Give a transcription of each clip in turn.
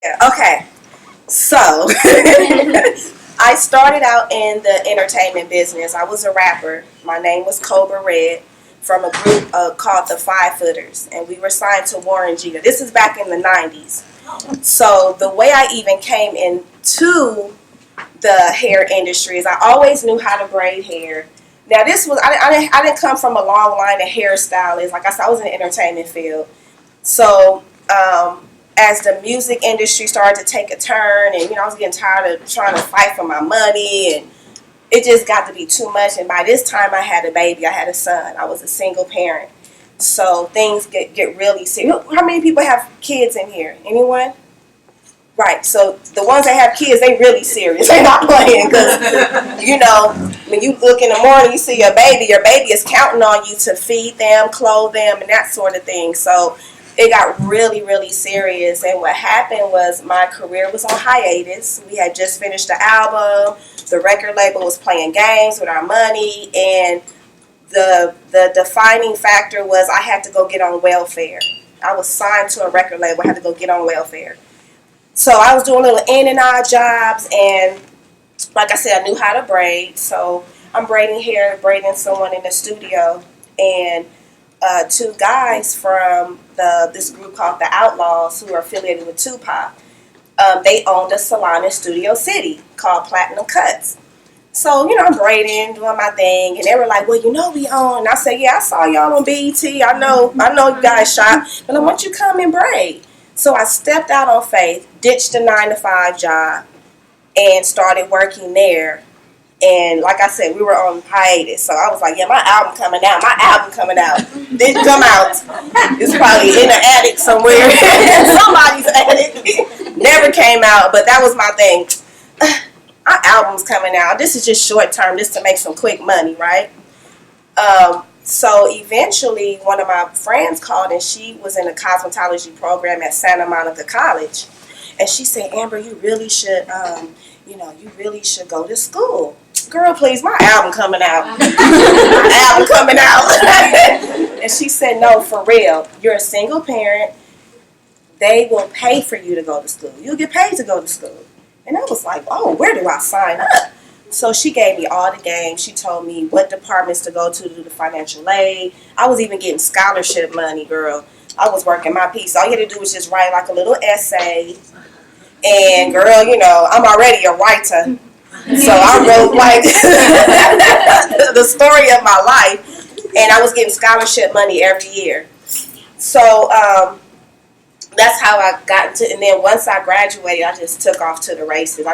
Yeah, okay, so I started out in the entertainment business. I was a rapper. My name was Cobra Red from a group called the Five Footers, and we were signed to Warren G. This is back in the 90s. So the way I even came into the hair industry is I always knew how to braid hair. Now this was, I didn't come from a long line of hairstylists. Like I said, I was in the entertainment field. So as the music industry started to take a turn, and I was getting tired of trying to fight for my money, and it just got to be too much. And by this time I had a baby, I had a son. I was a single parent. So things get really serious. How many people have kids in here? Anyone? Right, so the ones that have kids, they really serious. They're not playing because, when you look in the morning, you see your baby is counting on you to feed them, clothe them, and that sort of thing. So it got really, really serious. And what happened was my career was on hiatus. We had just finished the album. The record label was playing games with our money. And the defining factor was I had to go get on welfare. I was signed to a record label. I had to go get on welfare. So I was doing little in and out jobs, and like I said, I knew how to braid. So I'm braiding hair, braiding someone in the studio, and two guys from this group called the Outlaws, who are affiliated with Tupac. They owned a salon in Studio City called Platinum Cuts. So I'm braiding, doing my thing, and they were like, "Well, we own." And I said, "Yeah, I saw y'all on BET. I know you guys shop, but I want you to come and braid." So I stepped out on faith, ditched the 9-to-5 job, and started working there. And like I said, we were on hiatus. So I was like, yeah, my album coming out. Didn't come out. It's probably in an attic somewhere. Somebody's attic. Never came out, but that was my thing. Our album's coming out. This is just short term, just to make some quick money, right? So eventually, one of my friends called, and she was in a cosmetology program at Santa Monica College, and she said, "Amber, you really should, go to school." Girl, please, my album coming out. My album coming out. And she said, "No, for real. You're a single parent. They will pay for you to go to school. You'll get paid to go to school." And I was like, "Oh, where do I sign up?" So she gave me all the games. She told me what departments to go to do the financial aid. I was even getting scholarship money, girl. I was working my piece. All you had to do was just write like a little essay. And girl, I'm already a writer. So I wrote like the story of my life. And I was getting scholarship money every year. So that's how I got into it. And then once I graduated, I just took off to the races.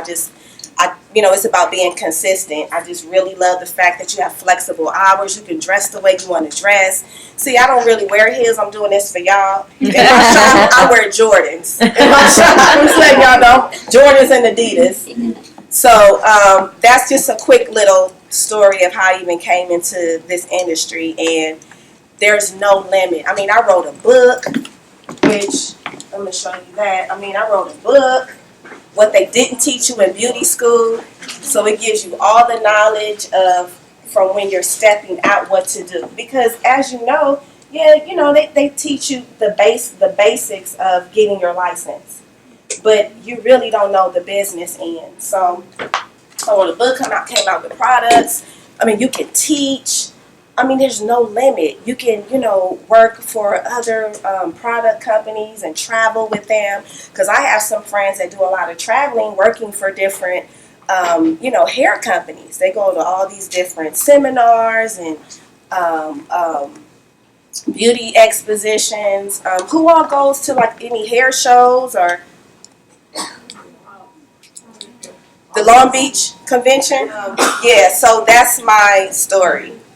It's about being consistent. I just really love the fact that you have flexible hours. You can dress the way you want to dress. See, I don't really wear heels. I'm doing this for y'all. In my shop, I wear Jordans. In my shop, I'm letting y'all know, Jordans and Adidas. So that's just a quick little story of how I even came into this industry. And there's no limit. I mean, I wrote a book, which, I'm going to show you that. I wrote a book. What they didn't teach you in beauty school. So it gives you all the knowledge of from when you're stepping out what to do. Because as you know, they teach you the basics of getting your license. But you really don't know the business end. So when the book came out with products, you can teach. There's no limit. You can, work for other product companies and travel with them. Because I have some friends that do a lot of traveling, working for different, hair companies. They go to all these different seminars and beauty expositions. Who all goes to like any hair shows or the Long Beach convention? Yeah, so that's my story.